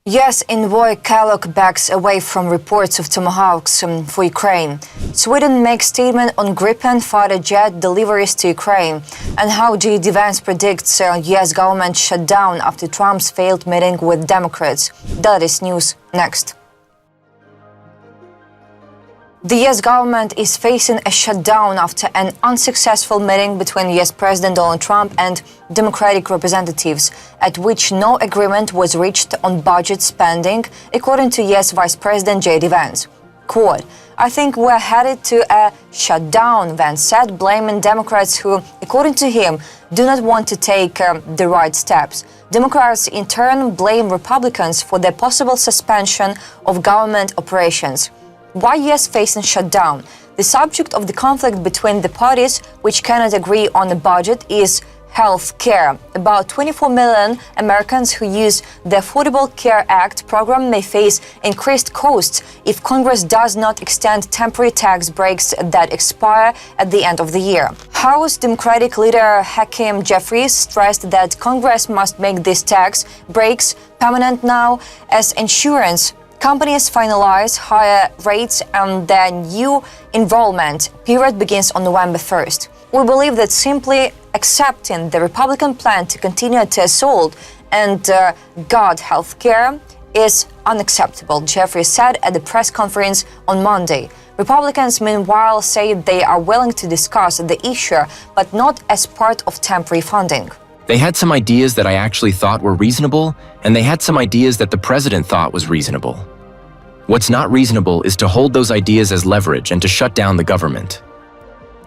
US Envoy Kellogg backs away from reports of Tomahawks for Ukraine. Sweden makes statement on Gripen fighter jet deliveries to Ukraine, and how Vance predicts US government shutdown after Trump's failed meeting with Democrats. That is news next. The US government is facing a shutdown after an unsuccessful meeting between US President Donald Trump and Democratic representatives, at which no agreement was reached on budget spending, according to US Vice President J.D. Vance. Quote, "I think we're headed to a shutdown," Vance said, blaming Democrats who, according to him, do not want to take the right steps. Democrats in turn blame Republicans for the possible suspension of government operations. Why US facing shutdown? The subject of the conflict between the parties, which cannot agree on a budget, is health care. About 24 million Americans who use the Affordable Care Act program may face increased costs if Congress does not extend temporary tax breaks that expire at the end of the year. House Democratic leader Hakeem Jeffries stressed that Congress must make these tax breaks permanent now, as insurance companies finalize higher rates and the new enrollment period begins on November 1st. We believe that simply accepting the Republican plan to continue to assault and guard health care is unacceptable, Jeffries said at the press conference on Monday. Republicans, meanwhile, say they are willing to discuss the issue, but not as part of temporary funding. They had some ideas that I actually thought were reasonable, and they had some ideas that the president thought was reasonable. What's not reasonable is to hold those ideas as leverage and to shut down the government.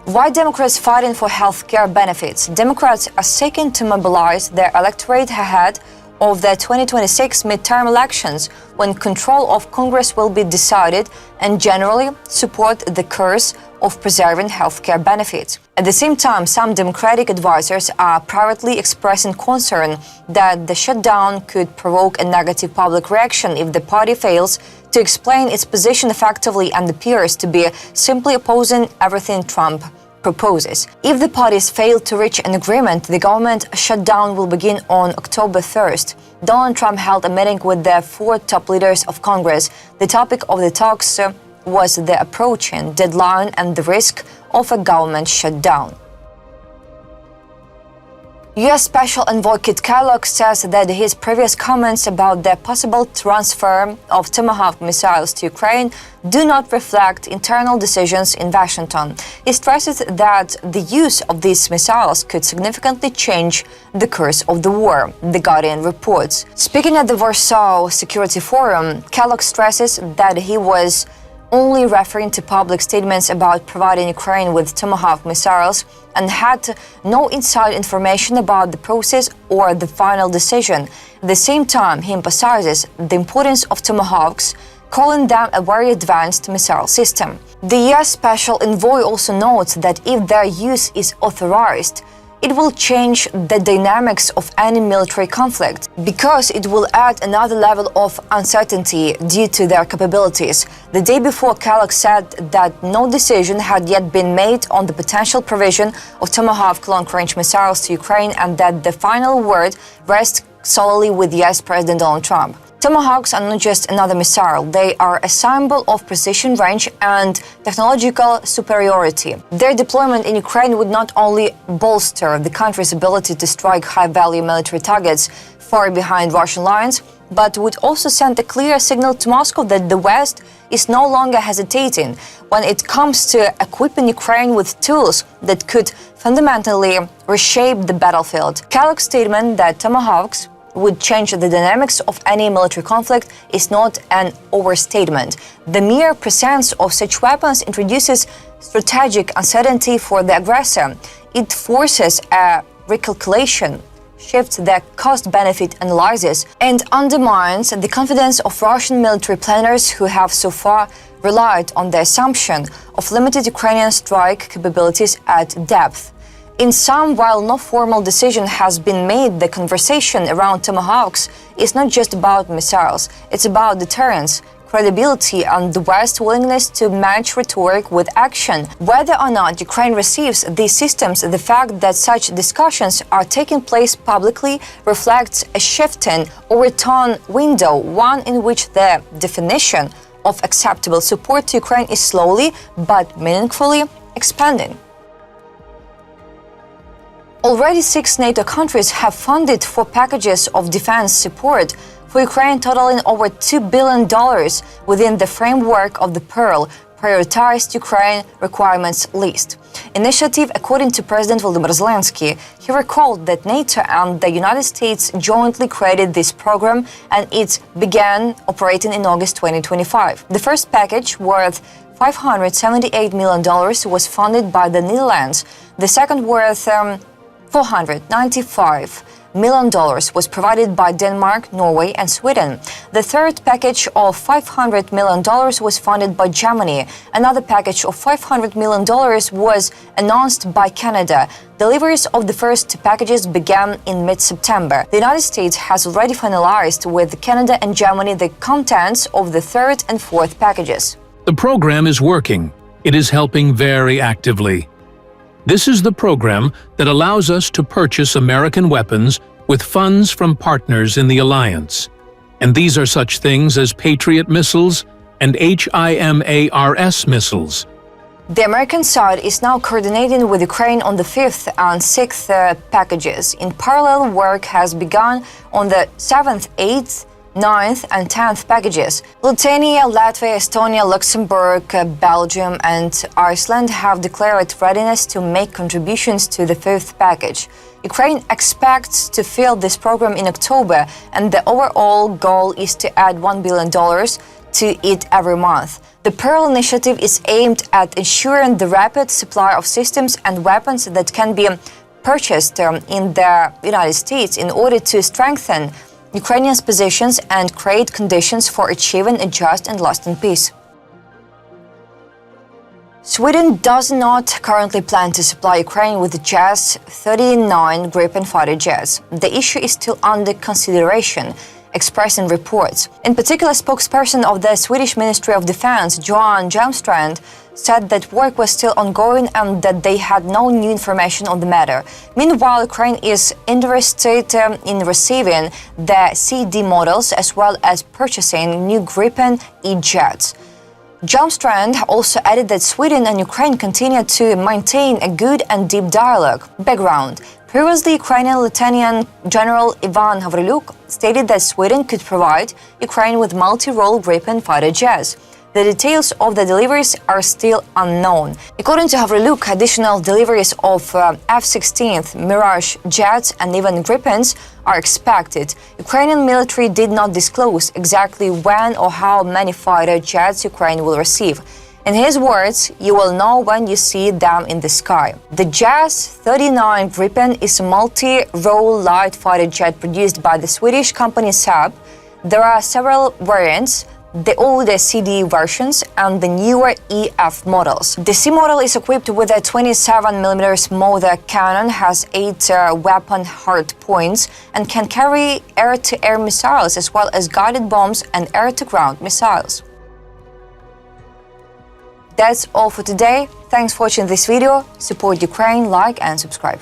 Why Democrats fighting for health care benefits? Democrats are seeking to mobilize their electorate ahead of the 2026 midterm elections, when control of Congress will be decided, and generally support the course of preserving healthcare benefits. At the same time, some Democratic advisors are privately expressing concern that the shutdown could provoke a negative public reaction if the party fails to explain its position effectively and appears to be simply opposing everything Trump proposes. If the parties fail to reach an agreement, the government shutdown will begin on October 1st. Donald Trump held a meeting with the four top leaders of Congress. The topic of the talks was the approaching deadline and the risk of a government shutdown. US Special Envoy Kellogg says that his previous comments about the possible transfer of Tomahawk missiles to Ukraine do not reflect internal decisions in Washington. He stresses that the use of these missiles could significantly change the course of the war, The Guardian reports. Speaking at the Warsaw Security Forum, Kellogg stresses that he was only referring to public statements about providing Ukraine with Tomahawk missiles and had no inside information about the process or the final decision. At the same time, he emphasizes the importance of Tomahawks, calling them a very advanced missile system. The US Special Envoy also notes that if their use is authorized, it will change the dynamics of any military conflict, because it will add another level of uncertainty due to their capabilities. The day before, Kellogg said that no decision had yet been made on the potential provision of Tomahawk long-range missiles to Ukraine, and that the final word rests solely with US President Donald Trump. Tomahawks are not just another missile, they are a symbol of precision, range and technological superiority. Their deployment in Ukraine would not only bolster the country's ability to strike high-value military targets far behind Russian lines, but would also send a clear signal to Moscow that the West is no longer hesitating when it comes to equipping Ukraine with tools that could fundamentally reshape the battlefield. Kellogg's statement that Tomahawks would change the dynamics of any military conflict is not an overstatement. The mere presence of such weapons introduces strategic uncertainty for the aggressor. It forces a recalculation, shifts the cost-benefit analysis, and undermines the confidence of Russian military planners who have so far relied on the assumption of limited Ukrainian strike capabilities at depth. In sum, while no formal decision has been made, the conversation around Tomahawks is not just about missiles. It's about deterrence, credibility, and the West's willingness to match rhetoric with action. Whether or not Ukraine receives these systems, the fact that such discussions are taking place publicly reflects a shifting or return window, one in which the definition of acceptable support to Ukraine is slowly but meaningfully expanding. Already 6 NATO countries have funded 4 packages of defense support for Ukraine, totaling over $2 billion within the framework of the Pearl prioritized Ukraine requirements list initiative. According to President Volodymyr Zelensky, he recalled that NATO and the United States jointly created this program, and it began operating in August 2025. The first package, worth $578 million, was funded by the Netherlands. The second, worth $495 million, was provided by Denmark, Norway, and Sweden. The third package of $500 million was funded by Germany. Another package of $500 million was announced by Canada. Deliveries of the first 2 packages began in mid-September. The United States has already finalized with Canada and Germany the contents of the third and fourth packages. The program is working. It is helping very actively. This is the program that allows us to purchase American weapons with funds from partners in the alliance. And these are such things as Patriot missiles and HIMARS missiles. The American side is now coordinating with Ukraine on the 5th and 6th packages. In parallel, work has begun on the 7th, 8th, 9th and 10th packages. Lithuania, Latvia, Estonia, Luxembourg, Belgium and Iceland have declared readiness to make contributions to the 5th package. Ukraine expects to fill this program in October, and the overall goal is to add $1 billion to it every month. The Pearl initiative is aimed at ensuring the rapid supply of systems and weapons that can be purchased in the United States in order to strengthen Ukrainians' positions and create conditions for achieving a just and lasting peace. Sweden does not currently plan to supply Ukraine with JAS-39 Gripen fighter jets. The issue is still under consideration, expressing reports. In particular, spokesperson of the Swedish Ministry of Defense, Johan Hjelmstrand, said that work was still ongoing and that they had no new information on the matter. Meanwhile, Ukraine is interested in receiving the CD models as well as purchasing new Gripen E-jets. Hjelmstrand also added that Sweden and Ukraine continue to maintain a good and deep dialogue. Background: previously, Ukrainian Lieutenant General Ivan Havriluk stated that Sweden could provide Ukraine with multi-role Gripen fighter jets. The details of the deliveries are still unknown. According to Havriluk, additional deliveries of F-16 Mirage jets and even Gripens are expected. Ukrainian military did not disclose exactly when or how many fighter jets Ukraine will receive. In his words, "You will know when you see them in the sky." The JAS-39 Gripen is a multi-role light fighter jet produced by the Swedish company Saab. There are several variants: the older CD versions and the newer EF models. The C model is equipped with a 27mm Mother cannon, has 8 weapon hard points, and can carry air-to-air missiles as well as guided bombs and air-to-ground missiles. That's all for today. Thanks for watching this video. Support Ukraine, like and subscribe.